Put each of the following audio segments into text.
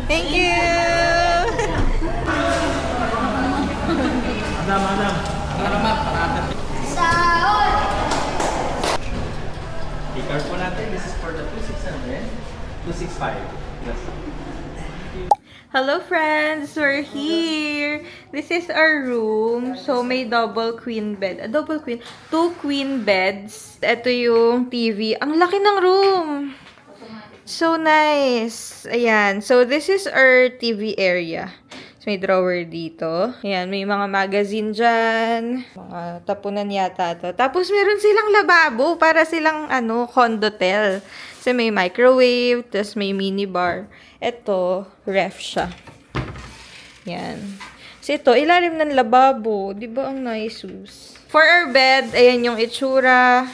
Thank you! Madam. Sahod! I-card po natin. This is for the 2,600. 265. Yes. Hello friends! We're here! This is our room. So, may double queen bed. Double queen? 2 queen beds. Ito yung TV. Ang laki ng room! So nice! Ayan. So, this is our TV area. So, may drawer dito. Ayan, may mga magazine dyan. Mga tapunan yata to. Tapos, meron silang lababo para silang, condotel. So, may microwave, tapos may minibar. Ito, ref siya. Yan. So, ito, ilalim ng lababo. Di ba ang nice, sus? For our bed, ayan yung itsura.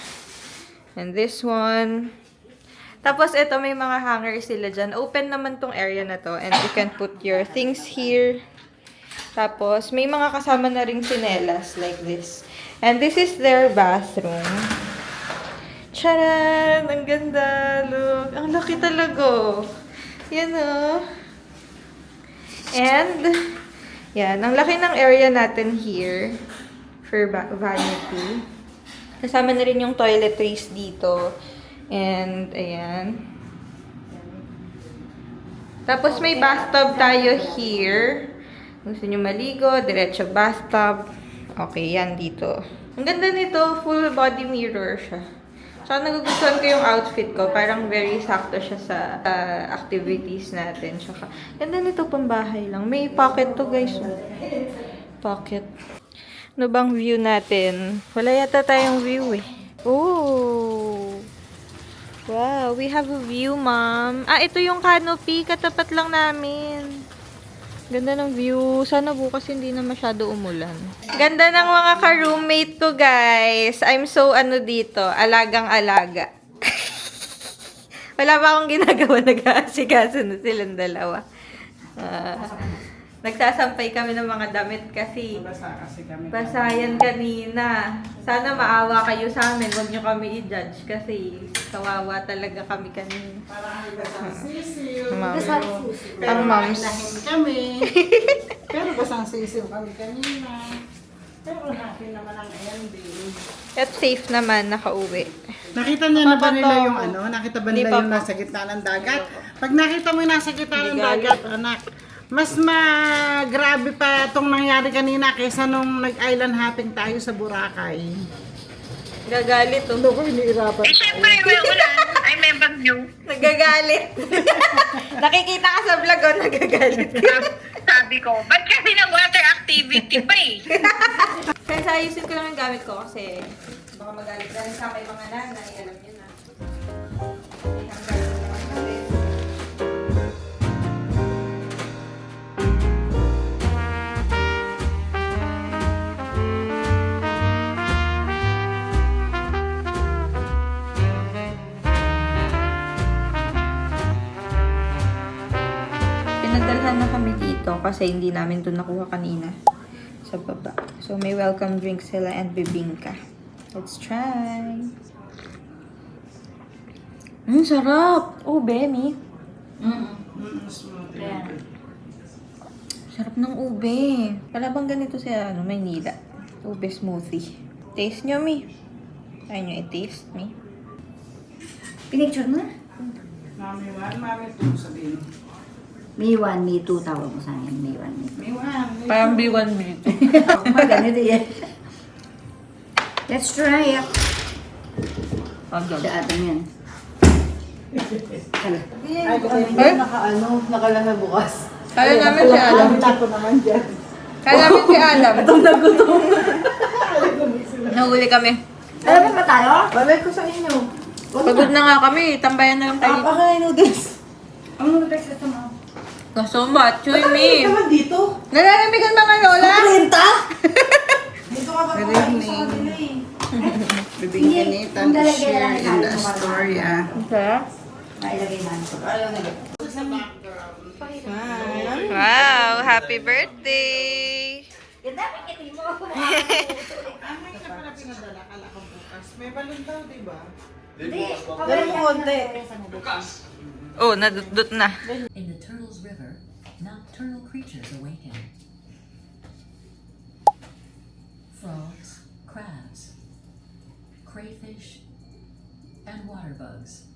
And this one. Tapos, ito, may mga hangers sila dyan. Open naman tong area na to. And you can put your things here. Tapos, may mga kasama na ring sinelas like this. And this is their bathroom. Charan! Ang ganda! Look! Ang laki talaga! Yan o. And, yan. Ang laki ng area natin here for vanity. Kasama na rin yung toiletries dito. And, ayan. Tapos, may bathtub tayo here. Gusto nyo maligo, diretso bathtub. Okay, yan dito. Ang ganda nito, full body mirror siya. So, nagugustuhan ko yung outfit ko. Parang very sakto siya sa activities natin. Tsaka, ganda nito pambahay lang. May pocket to, guys. Pocket. Ano bang view natin? Wala yata tayong view eh. Oh! Wow, we have a view, ma'am. Ah, ito yung canopy. Katapat lang namin. Ganda ng view. Sana bukas hindi na masyado umulan. Ganda ng mga ka-roommate ko, guys. I'm so dito, alagang-alaga. Wala pa akong ginagawa. Nag-aasikaso na silang dalawa. Nagsasampay kami ng mga damit kasi basayan kanina. Sana maawa kayo sa amin. Huwag nyo kami i-judge kasi kawawa talaga kami kanina. Ang moms. Kami. Pero basang sisiw kami kanina. Pero happy naman ang ending. At safe naman, nakauwi. Nakita niya na ba nila yung Nakita ba nila yung nasa gitna ng dagat? Pag nakita mo yung nasa gitna ng dagat, anak, mas grabe pa itong nangyari kanina kaysa nung nag-island hopping tayo sa Boracay. Gagalit oh. Ano ko, iniirapan tayo. Siyempre, wala. I remember you. Nagagalit. Nakikita ka sa vlog oh, nagagalit. Sabi ko, ba't kasi nag-water activity pa eh? Kaya ayusin ko lang yung gamit ko kasi baka magalit dahil sa may mga nanay, alam nyo na. Pinadalhan na kami dito kasi hindi namin ito nakuha kanina sa baba. So, may welcome drink sila and bibingka. Let's try. Sarap! Oh, Bemi. Sarap ng ube. Wala bang ganito sa Maynila? Ube smoothie. Taste nyo, Mi. Try nyo i-taste, Mi. Pinicture mo na? Mami 1, Mami 2, sabihin. May 1, May 2 tawag mo sa amin. May 1, May 2. May 1. Parang B1, B2. Ganito yan. Let's try it. Sa atin yan. Ay, kung nakalala bukas. Kaya namin si Alam. Ako naman dyan. Kaya namin si Alam. Gutom na gutom. Nahuli kami. Alam mo ba tayo? Balik ko sa inyo. Pagod na nga kami. Tambayan na lang tayo. Pakain noodles. Ang mga best ito mo. Kaso ba? Chuy, Mi. naman dito. Nalalamigan mga lola? Renta? Dito ka ba Good kumain evening. sa kanila eh? Bibingkinitan is here in the Astoria. Ang sarap. Mailagay na ito. Wow! Happy birthday! Ganda pa kita mo. Amoy na pala pinadala, kala ko bukas. May balon daw, di ba? Hindi. Ganun mo konti. Oh, nadudot na. In the Turtles River, creatures await him. Frogs, crabs, crayfish, and water bugs.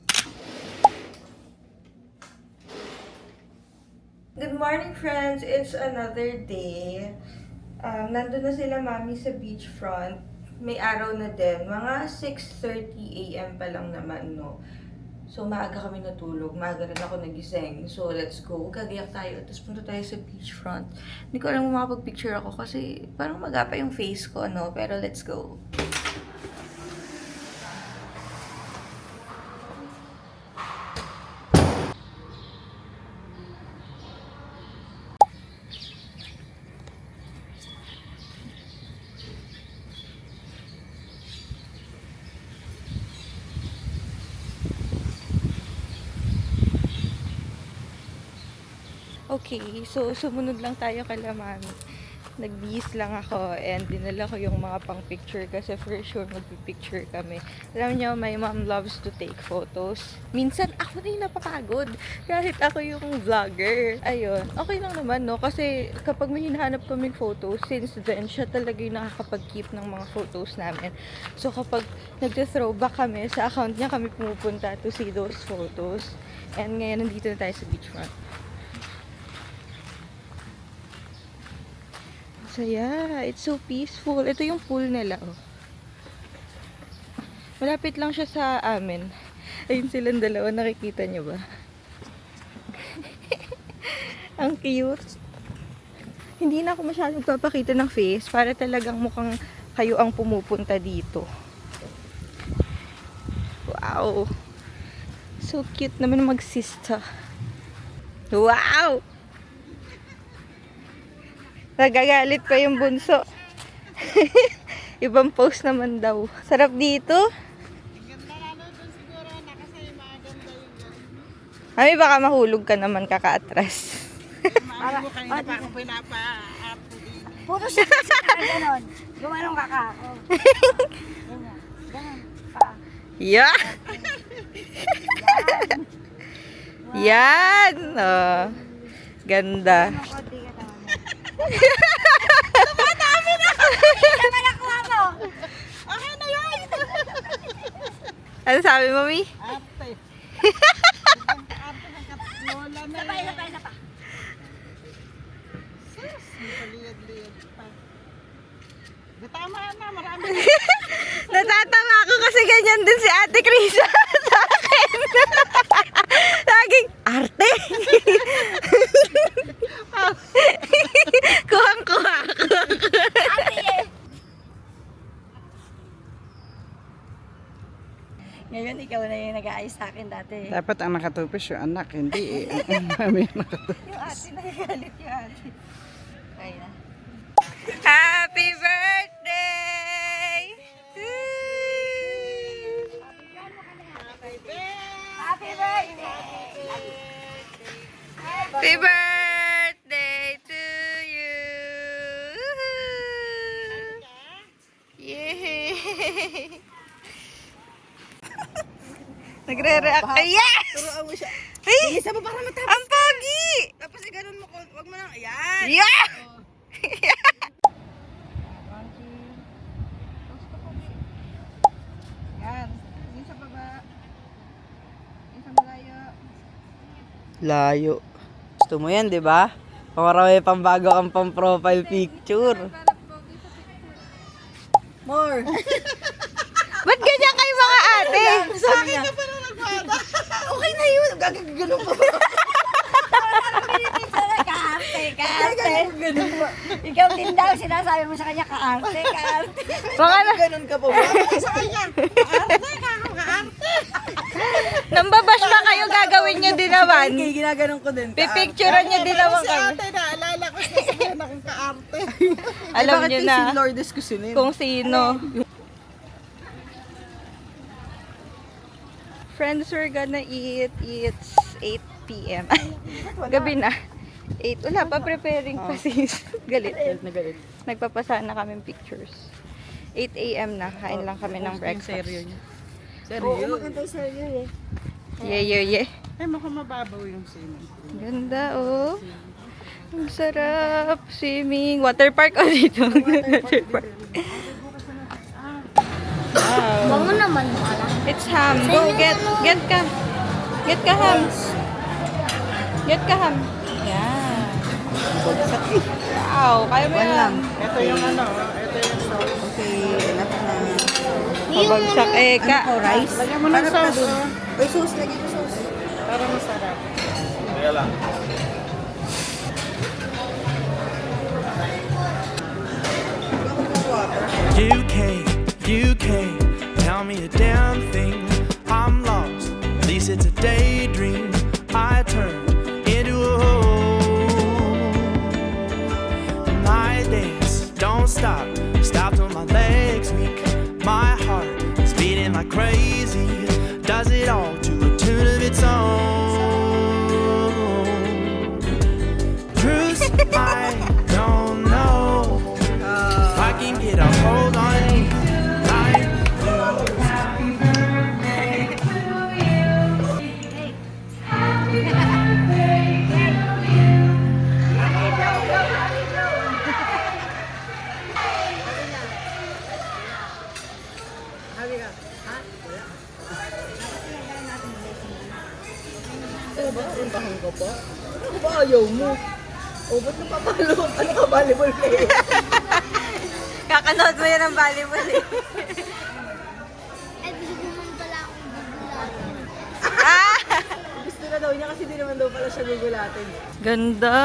Good morning, friends! It's another day. Nandun na sila mami sa beachfront. May araw na din. Mga 6:30 a.m. pa lang naman, no? So, maaga kami natulog. Maaga rin ako nagising. So, let's go. Gagayak tayo. Tapos punta tayo sa beachfront. Hindi ko alam kung makapag-picture ako kasi parang magapa yung face ko, no? Pero let's go. Okay, so sumunod lang tayo kala mami. Nagbihis lang ako and dinala ko yung mga pang picture kasi for sure magpipicture kami. Alam niyo, my mom loves to take photos. Minsan ako na yung napapagod kahit ako yung vlogger. Ayun, okay lang naman, no? Kasi kapag may hinahanap kaming photos, since then, siya talaga yung nakakapag-keep ng mga photos namin. So kapag nagta-throwback kami, sa account niya kami pumupunta to see those photos. And ngayon, nandito na tayo sa beachfront. Saya. It's so peaceful. Ito yung pool nila, oh. Malapit lang siya sa amin. Ayun silang dalawa. Nakikita niyo ba? Ang cute. Hindi na ako masyadong magpapakita ng face para talagang mukhang kayo ang pumupunta dito. Wow. So cute naman mag-sister. Wow! Nagagalit pa yung bunso. Ibang post naman daw. Sarap dito. Ganda lalo dun siguro na kasi maganda yung Mami, baka mahulog ka naman kakaatras. Maano mo kanina pa akong pinapa-arte din. Puro siya ganon. Gumanong ka ako. Ganyan. Ganon pa. Yeah! Yan! Oh, ganda. Ano konti ka naman. Tumatami na! Naman nakuha mo! Okay na yun! Ano sabi mo, Mi? Arte. Arte ng katlola na Isa pa, isa pa, yan. isa pa. Sus, napaliyad-liyad pa. Di tama na, marami. Natatawa ako kasi ganyan din si Ate Krisa sa akin. Laging, arte! Kuhang-kuha ako. Ngayon, ikaw na yung nag-aayos sa akin dati. Dapat ang nakatupis yung anak, hindi eh. Ang mami ang nakatupis. Yung ate, nagagalit yung ate. Ay na. Happy birthday! Happy birthday! Happy birthday to you! Yay! Nagre-react ka. Yes! Turuan mo siya. Ay! Isa pa para matapos. Ang pogi! Tapos ganun mo, wag mo lang, ayan. Yeah! Yan. Yun sa baba. Yun sa malayo. Layo. Gusto mo yan, di ba? Pamarami pang bago kang pang profile picture. More. Ba't ganyan kayo mga ate? Sabi niya. Pa na nagpada. Okay na yun. Gagano pa. Kaarte, kaarte. Ikaw din daw, sinasabi mo sa kanya, kaarte, kaarte. Mga na, Ganon ka pa ba? Sa kanya. Kaarte, kaarte. nambabash ba kayo gagawin nyo din naman? Okay, ginaganon ko din. Pipicturean nyo din naman Si kami. ate, naalala ko siya sabihin akong kaarte. Alam nyo na Si Lourdes Cusinero. kung sino. Friends, we're gonna eat. It's 8 p.m. Gabi na. 8. Wala pa, preparing pa sis. Galit. Na galit. Nagpapasa na kami pictures. 8 a.m. na. Kain lang kami ng breakfast. Oo, maganda yung seryo eh. Yeah. Ay, mukhang mababaw yung sino. Ganda, oh. Ang sarap. Swimming. Water park o dito? Water park. Wow. Bango naman pala. It's ham. Go, get ka. Get ka, ham. Get ka, ham. Yan. Wow, kaya mo One lang. yan. Ito yung ano, ito yung sauce. Okay, enough na. Mabagsak eh ka. Ano po, rice? Lagyan mo ng sauce, oh. Uy, sauce, lagyan mo sauce. Para masarap. Kaya lang. You can't tell me a damn thing. I'm lost, at least it's a daydream. I turn into a hole. My days don't stop till my legs weak. My heart is beating like crazy. Does it all to a tune of its own. Truth, I don't know if I can get a hold on you like Kakanood mo yan ang volleyball eh. Ay, gusto naman pala akong gugulatin. Gusto na daw niya kasi di naman daw pala siya gugulatin. Ganda.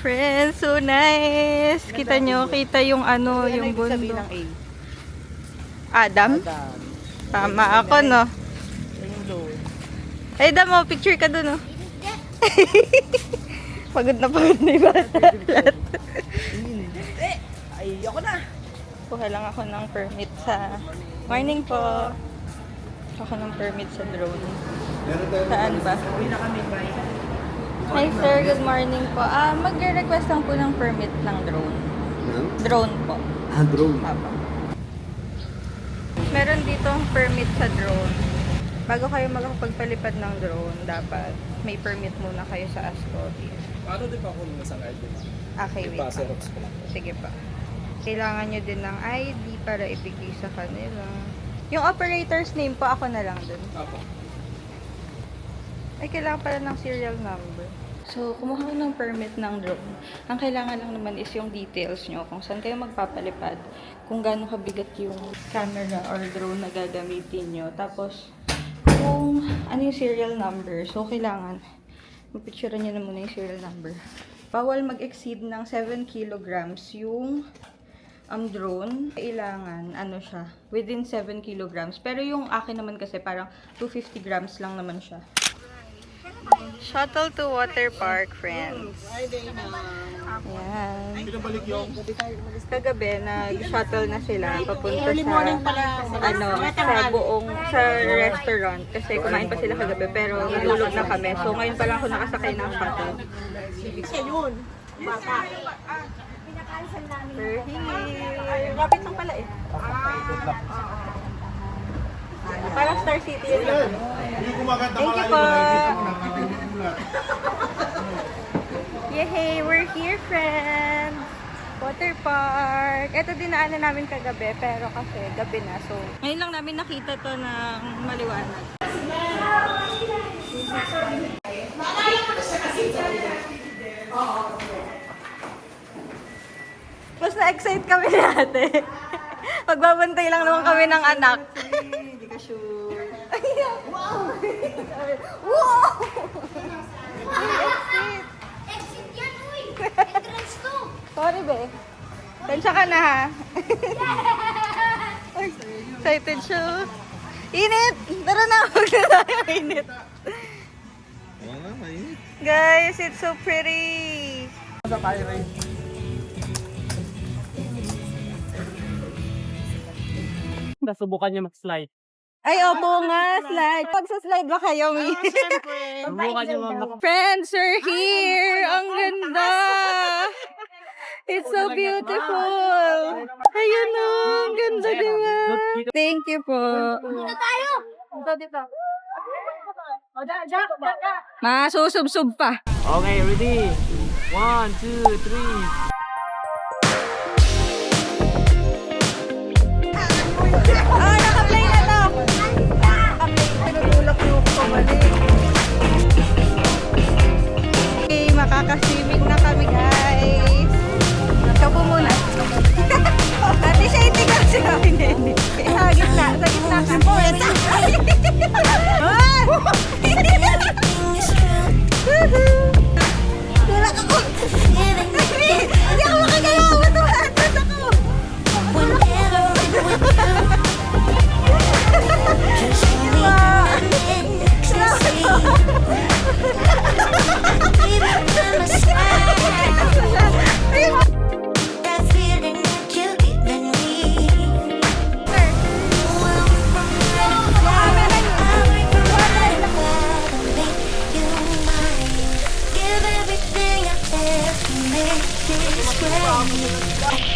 Friends, so nice. Kita nyo, kita yung ano, yung Sabihin bundok. ng Adam? Adam. Tama ako, no? Yan yung low. Ay, Adam, oh, picture ka dun, oh. Pagod na yung bata. Ay, ako na. Kuha lang ako ng permit sa... Morning po. Ako ng permit sa drone. Saan ba? Hi sir, good morning po. Magre-request lang po ng permit ng drone. Drone po. Drone. Papa. Meron dito permit sa drone. Bago kayo makapagpalipad ng drone, dapat may permit muna kayo sa ASCODI. Paano din pa kung nasa ID? Okay, wait. Ipa-xerox ko lang. Sige pa. Kailangan nyo din ng ID para ibigay sa kanila. Yung operator's name po, ako na lang dun. Apo. Ay, kailangan pala ng serial number. So, kumuha ko ng permit ng drone. Ang kailangan lang naman is yung details nyo, kung saan kayo magpapalipad, kung gaano kabigat yung camera or drone na gagamitin nyo. Tapos, kung ano yung serial number. So, kailangan, mapicturean nyo na muna yung serial number. Bawal mag-exceed ng 7 kilograms yung drone. Kailangan, ano siya, within 7 kilograms. Pero yung akin naman kasi parang 250 grams lang naman siya. Shuttle to water park, friends. Ayan. Kagabi, nag-shuttle na sila papunta sa sa restaurant. Kasi kumain pa sila kagabi, pero nalulog na kami. So, ngayon pa lang ako nakasakay ng shuttle. We're here. Lapit lang pala eh. Parang Star City yun lang. Thank you po. Yehey, we're here, friends. Water park. Ito dinaanan namin kagabi, pero kasi gabi na. So, ngayon lang namin nakita to ng maliwanag. Mas na-excite kami ni ate. Magbabantay lang naman kami ng anak. Hindi ka sure. Wow! Wow! Exit yan, uy! Entrance to! Sorry, be. Tansya ka na, ha? Ay, excited siya. Init! Tara na, huwag na tayo init. Guys, it's so pretty. Nasubukan niya mag-slide. Ay, opo nga, slide. Pagsa-slide ba kayo, Mi? Subukan niya Friends are here! Ang ganda! It's so beautiful! Ayun o, ang ganda diba? Thank you po. Dito tayo! Dito. Masusub-sub pa. Okay, ready? 1, 2, 3. Ah, naka-play na to! Tinutulak yung pabalik. Okay, makaka-swimming na kami, guys. Ikaw po muna. Ate siya hindi ka si kami, Nene. Sa gitna ka po. Tulak ako. Hindi ako makagalaw. Matuhatas ako.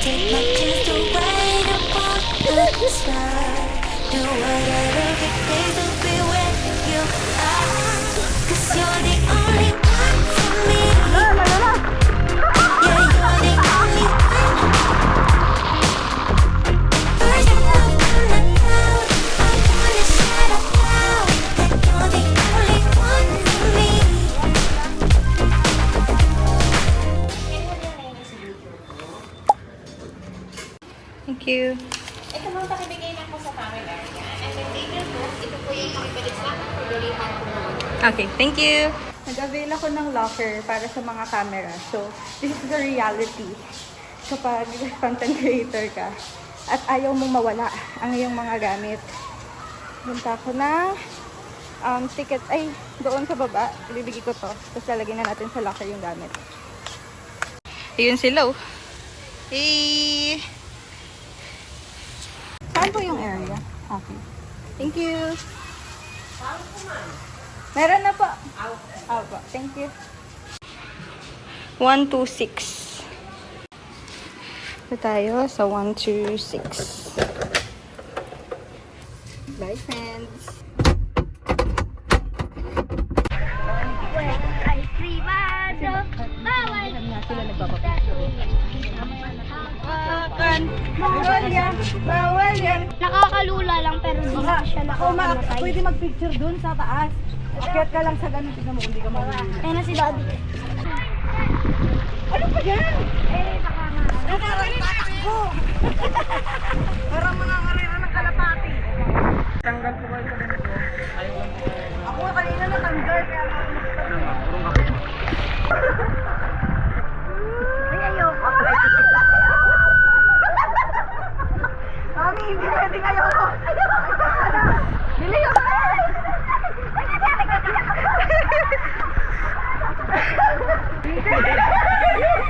Take my chance to ride upon the sky. Do whatever it takes to be where you are. 'Cause you're the only one for me. Yeah, you're the only one. First I love on the cloud. I wanna shout out loud that you're the only one for me. Thank you. Ito mga pakibigay na po sa family area. And then later po, ito po yung pakipalit sa akin for relihan po. Okay, thank you. Nag-avail ako ng locker para sa mga camera. So, this is the reality. Kapag content creator ka at ayaw mong mawala ang iyong mga gamit. Punta ako ng ticket. Ay, doon sa baba. Ibibigay ko to. Tapos lalagyan na natin sa locker yung gamit. Ayun sila oh. Hey! Saan po yung area? Okay. Thank you. Meron na po. Opo. Thank you. 126. Ito tayo sa 126. Bye, friends. Ay, privado. Bawal. Sila nagpapapicture. Bawal yan. Bawal yan. Nakakalula lang pero hindi na siya nakakamatay. Pwede mag-picture dun sa taas. Akyat ka lang sa ganun. Tignan mo kung di ka marunong. Ayun na si Daddy. Ano pa yan? Eh, baka nga. Parang tatakbo. Parang mga karera ng kalapati. Tanggal po kayo sa ganito. Ako kanina natanggal kaya Ay, ayoko. Mami, hindi pwedeng ayoko. Bili yun.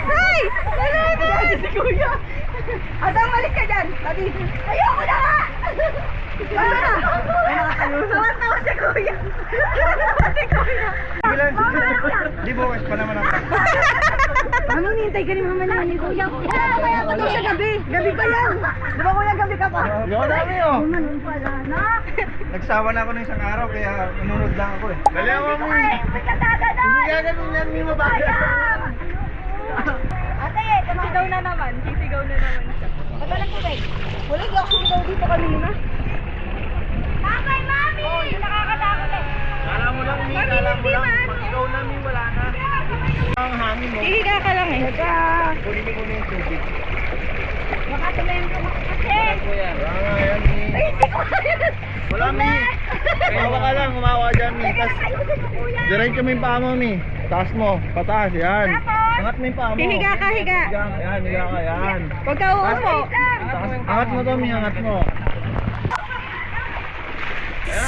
Hey! Ay, si Kuya! Adang, malik ka dyan! Tadi! Ayoko na nga! Ano na? Ay, nakatalunan. Tawa si Kuya! Si Kuya! Di bukas pa naman ako. Ano, nintay ka ni Mama naman ni Kuya? Kaya pa daw siya gabi. Gabi pa yan. Di ba Kuya, gabi ka pa? Yo, dami oh. Ganun pala na. Nagsawa na ako ng isang araw kaya nanonood lang ako eh. Dalawa mo. Hindi gagawin yan, may mabaga. Ate, sisigaw na naman. Sisigaw na naman siya. Ba't walang tubig? Wala, hindi ako sisigaw dito kanina. Babay, Mami! Oh, yung nakakatakot eh. Kala mo lang, Mi. Kala mo lang. Pag ikaw na, Mi, wala na. Ang hangin mo. Hihiga ka lang eh. Kunin mo na yung tubig. Baka tumempo mo kasi. Kuya. Wala nga yan, Mi. Wala, Mi. Kumawa ka lang, kumawa dyan, Mi. Tapos, diretso mo yung paa mo, Mi. Taas mo, pataas, yan. Angat mo yung paa mo. Hihiga ka, higa. Yan, higa ka, yan. Huwag ka uupo. Angat mo to, Mi, angat mo.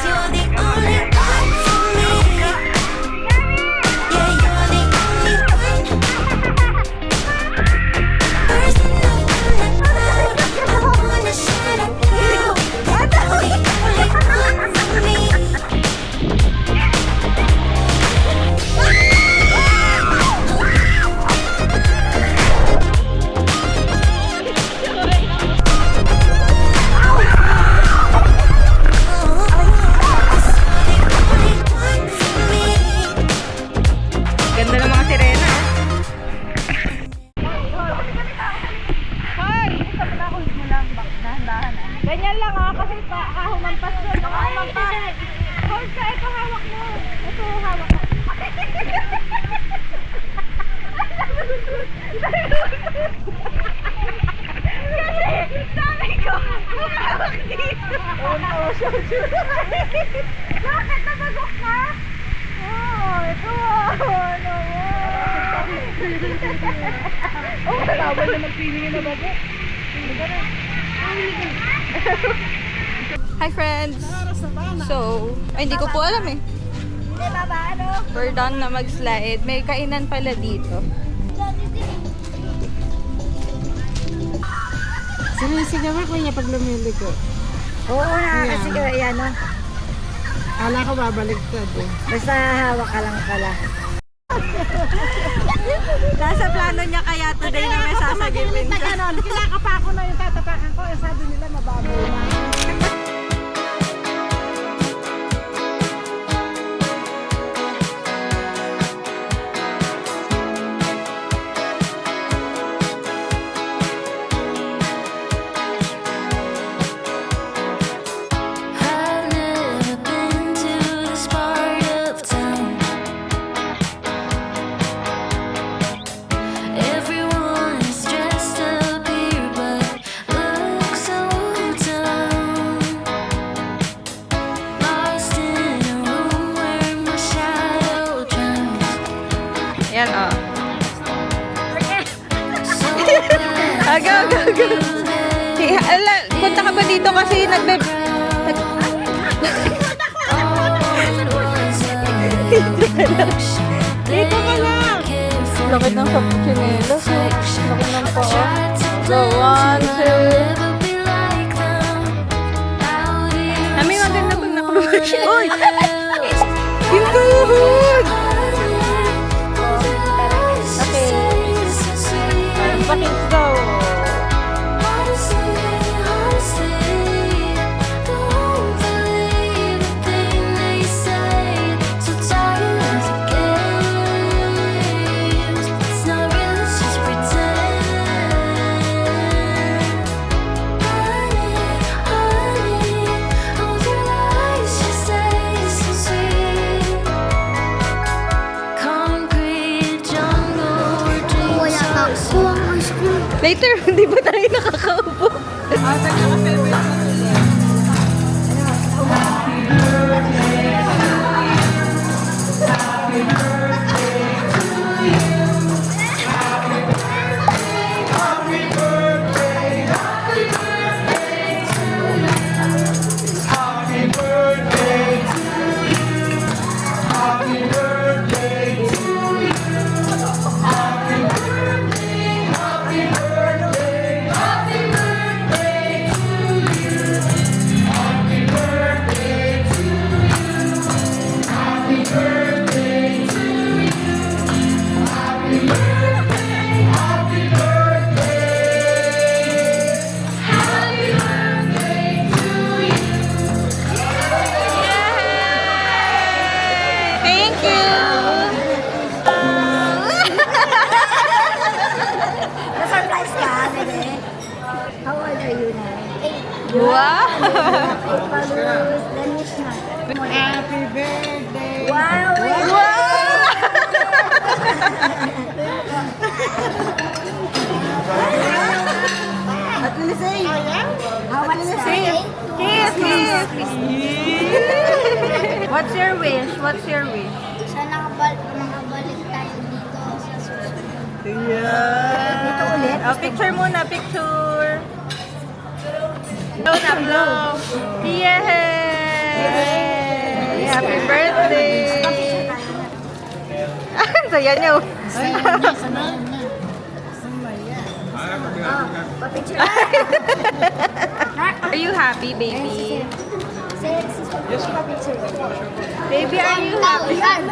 You're the only one for me. Yeah, you're the only one. First I love on the cloud. I wanna shout out loud. You're the only one for me. Ganda ng mga sirena. baka humampas doon. Baka humampas. Hold ka, ito hawak mo. Ito hawak mo. Kasi, sabi ko, hawak dito. Bakit nabagok ka? Oh, ito. Ano mo? Oh, malawal na magpili na bago. Hi friends! So, ay, hindi ko po alam eh. Hindi, baba, ano? We're done na mag-slide. May kainan pala dito. Sinisigaw ako niya pag lumiligo. Oo na, kasi yan, no? Kala ko babaliktad eh. Basta hawak ka lang pala. Nasa plano niya kaya today na may sasagipin siya. Ganon, kinakapa ako na yung tatapakan ko. Eh, sabi nila mababaw na. I've never been to this part of town. Everyone is dressed up here, but looks so down. Lost in a room where my shadow drowns. Yan oh. So glad Go, go, go. Hey, ala, punta ka ba dito kasi nagbe... Dito ka lang. Laki ng chinelas. Laki ng paa. So, 1, 2... Ami, maganda pag nakababasya. Uy! Yung tuhod! Okay. Bakit daw? Later, hindi ba tayo nakakaupo? Thank you! Na-surprise ka, bebe? How old are you now? 8. Wow! Palus, Danish na. Happy birthday! Wow! At Lilisay! How much is it? Kiss! Kiss! What's your wish? What's your wish? Sana makabalik tayo dito sa susunod. Yeah! Dito ulit? Oh, picture muna, picture! Blow na, blow! Yay! Happy birthday! Ang saya niyo! Pa-picture. Are you happy, baby? Yes, pa-picture. Baby, are you happy? 1,000.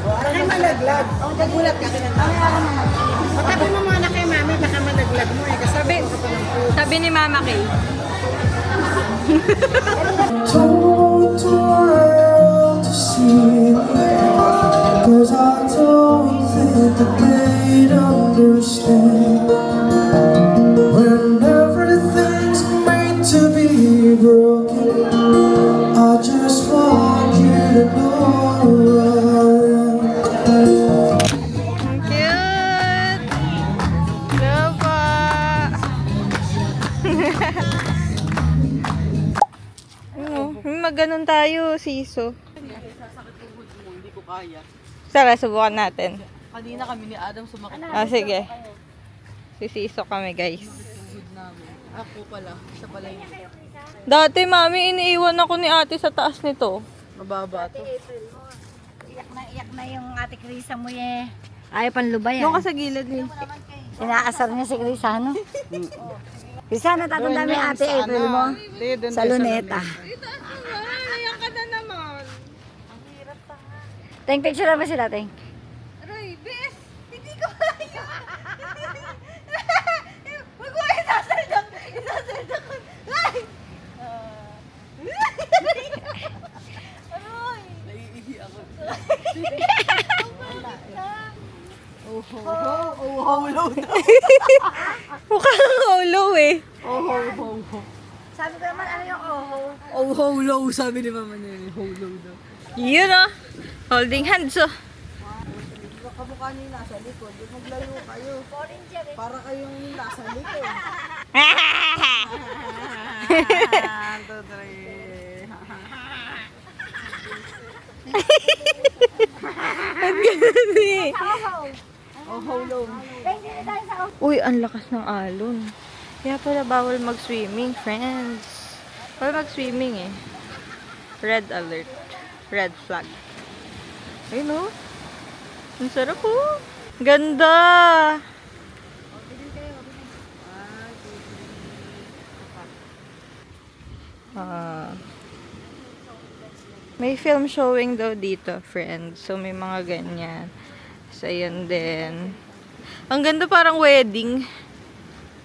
Baka malaglag. Nagulat ka Patabi mo muna kay mami, baka malaglag mo eh. Kasi Sabi ni Mama Kay. Told the world to see 'cause I don't think that they'd understand when everything's made to be broken. I just want you to know I am. Cute! Lova! Ano? Maganon tayo, siso. Hindi ko kaya. Tara, subukan natin. Kanina kami ni Adam sumakit. Ah, sige. Sisiso kami, guys. Ako pala. Siya pala yung Dati, mami, iniiwan ako ni ate sa taas nito. mababa to. Iyak na yung ate Krisa mo eh. Ayaw pang lubay Doon ka sa gilid, eh. Inaasar niya si Krisa, no? Krisa, natatanda mo yung ate April mo? Sa luneta. Ayan ka na naman. Teng, picture ba sila, Teng? Aray, bes! Hindi ko kaya! Huwag mo isasaldak! Isasaldak ko! Ay! Aray! Naiihi ako. Mukha kang holo eh. Sabi ko naman, ano yung oho? Oh, holo. Sabi ni mama niya. Holo daw. Yun oh. Holding hands oh. Kamukha niyo nasa likod. Maglayo kayo. Para kayong nasa likod. Ang ganun eh. Teng, dito tayo sa oho. Uy, ang lakas ng alon. Kaya pala bawal mag-swimming, friends. Bawal mag-swimming eh. Red alert. Red flag. Ayun oh. Ang sarap oh. Ganda! May film showing daw dito, friends. So, may mga ganyan. So, ayan din. Ang ganda, parang wedding.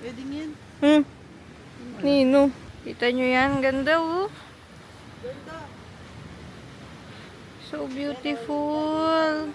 Wedding yan. Nino. Kita nyo yan? Ganda, oh. So beautiful.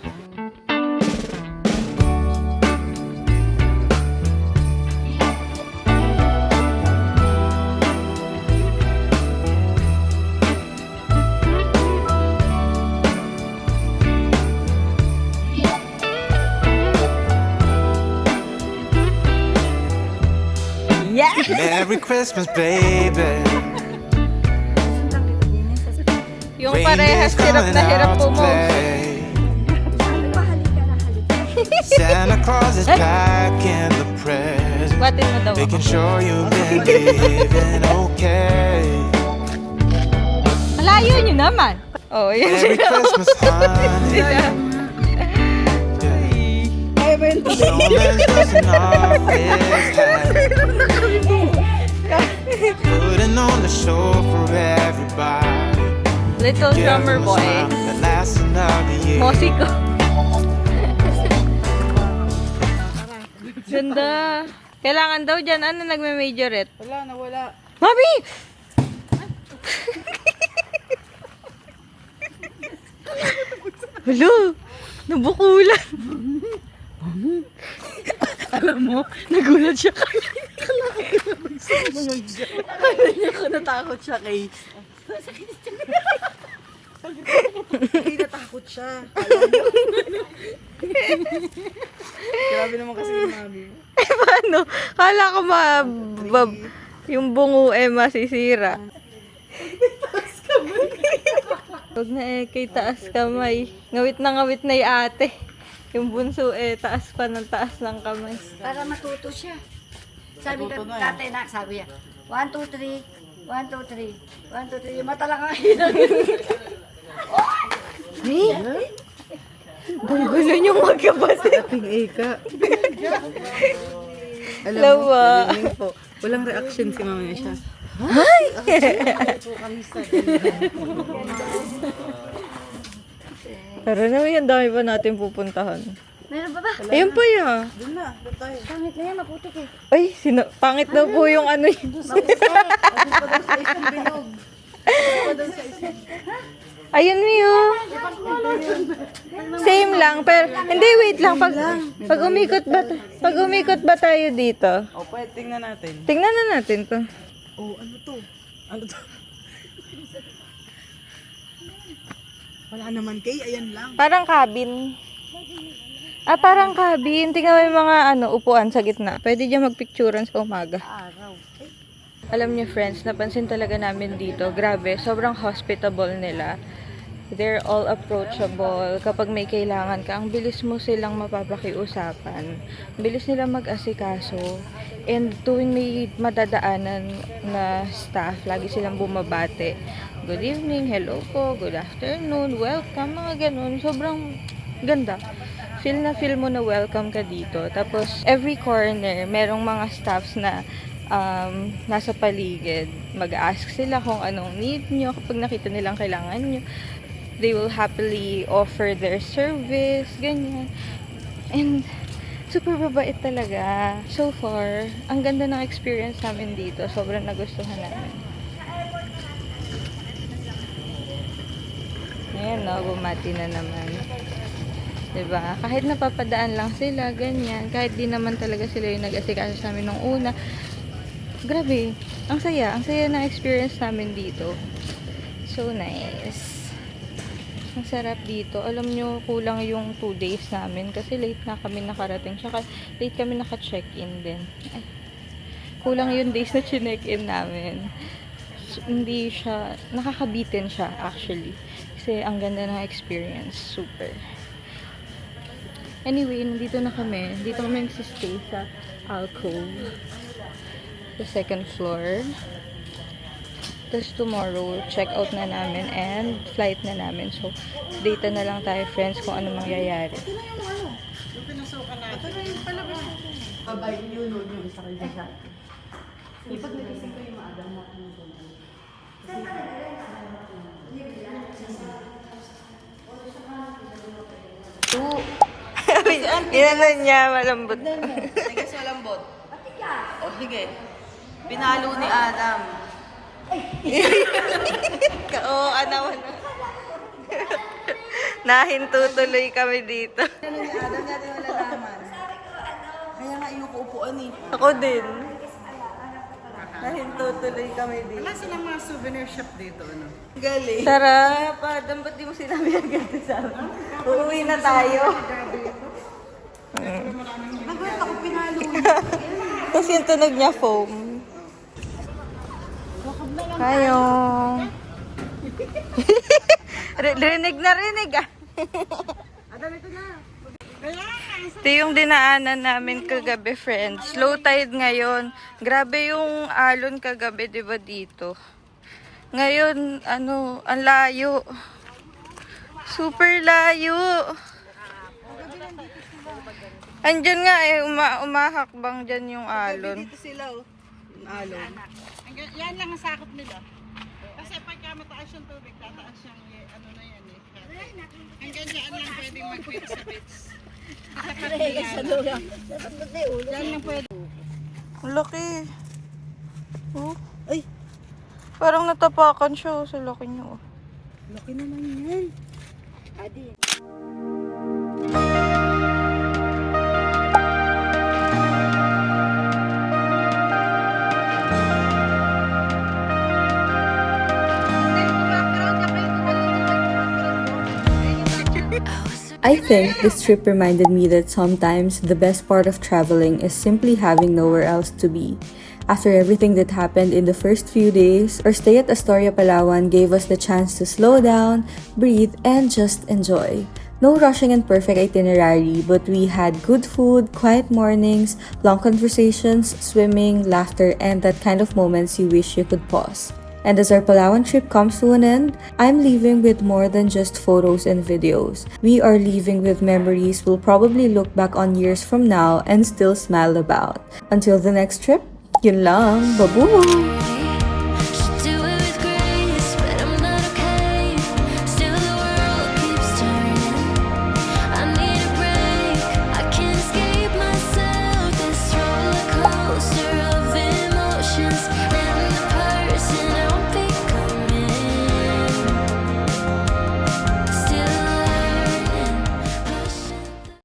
Yes! Merry Christmas, baby. Yung parehas hirap na hirap po mo. Santa Claus is packing the presents, Batin mo daw making ako. sure you've been living okay. Malayo nyo naman. Oh, yan Merry sila. Christmas, honey. Snowman's dusting off his hat, putting on the show for everybody. Little drummer boy. The last another year. Mosiko. Ganda. Kailangan daw dyan. Ano nagme-majorette? Wala, nawala. Mami! Hello! Nabukulan. Alam mo, nagulat siya kay. Akala niya ako natakot siya kay. Hindi natakot siya. Grabe naman kasi yung mami mo. Paano? Kala ko yung bungo masisira. Huwag na kay taas kamay. Ngawit na yung ate. Yung bunso taas pa ng taas ng kamay. Para matuto siya. Sabi ko, tatay na, sabi niya, 1, 2, 3, 1, 2, 3, 1, 2, 3, yung mata lang ang hinag. Ang gulo niyong magkapatid. Ating Eka. Alam mo, Lawa. narinig po. Walang reaction si mama niya siya. Tara na, yan dami pa natin pupuntahan. Meron ba ba? Ayun pa yan. Doon na, doon tayo. Pangit na yan, maputik eh. Ay, pangit daw po yung ano yun. Ayun, Mio. Same lang, pero hindi, wait lang. Pag umikot ba tayo dito? O, pwede, tingnan natin. Tingnan na natin to. Oh, ano to? Ano to? Wala naman kay, ayan lang. Parang cabin. Parang cabin. Tingnan mo yung mga upuan sa gitna. Pwede dyan magpicturan sa umaga. Alam niyo friends, napansin talaga namin dito. Grabe, sobrang hospitable nila. They're all approachable. Kapag may kailangan ka, ang bilis mo silang mapapakiusapan. Ang bilis nila mag-asikaso. And tuwing may madadaanan na staff, lagi silang bumabate. Good evening, hello po, good afternoon, welcome, mga ganun. Sobrang ganda. Feel mo na welcome ka dito. Tapos, every corner, merong mga staffs na nasa paligid. Mag-ask sila kung anong need nyo. Kapag nakita nilang kailangan nyo, they will happily offer their service, ganyan. And, super babait talaga. So far, ang ganda ng experience namin dito. Sobrang nagustuhan namin. Ayan, no, bumati na naman. Diba? Kahit napapadaan lang sila, ganyan. Kahit di naman talaga sila yung nag-asikaso sa amin nung una. Grabe, ang saya ng experience namin dito. So nice. Ang sarap dito. Alam nyo, kulang yung 2 days namin kasi late na kami nakarating. Tsaka late kami naka-check-in din. Ay, kulang yung days na chinek-in namin. So, hindi siya, nakakabitin siya actually. Kasi ang ganda ng experience. Super. Anyway, nandito na kami. Dito kami nagsistay sa alcove. The 2nd floor. Tapos tomorrow, check out na namin and flight na namin. So, data na lang tayo friends kung ano mangyayari. Yung pinasukan natin. Ito na yung palabas natin. Babay yun, yung isa kayo siya. Ipag nagising ko yung maaga mo. Inano niya, malambot. Nagas malambot. O, sige. Pinalo ni Adam. Oo, anawan na. Nahinto tuloy kami dito. Ano ni Adam natin malalaman? Kaya nga yung uupuan eh. Ako din. Nahinto tuloy kami dito. Wala silang mga souvenir shop dito, ano? Galing. Sarap. Ba't di mo sinabi agad sa amin? Uuwi na tayo. Bakit ako pinalo? Tapos yung tunog niya foam. Kayong. Rinig na rinig ah. Ito yung dinaanan namin kagabi, friends. Low tide ngayon. Grabe yung alon kagabi, di ba dito? Ngayon, ang layo. Super layo. Andyan nga eh, umahakbang dyan yung alon. Dito sila oh. Yung alon. Yan lang ang sakop nila. Kasi pagka mataas yung tubig, tataas yung ano na yan eh. Hanggang dyan lang pwedeng mag-quit sa beach. Sa lugar. Yan lang pwede. Ang laki. Oh. Ay. Parang natapakan siya sa laki niyo. Laki naman yan. Adi. I think this trip reminded me that sometimes the best part of traveling is simply having nowhere else to be. After everything that happened in the first few days, our stay at Astoria, Palawan gave us the chance to slow down, breathe, and just enjoy. No rushing and perfect itinerary, but we had good food, quiet mornings, long conversations, swimming, laughter, and that kind of moments you wish you could pause. And as our Palawan trip comes to an end, I'm leaving with more than just photos and videos. We are leaving with memories we'll probably look back on years from now and still smile about. Until the next trip, yun lang, babu!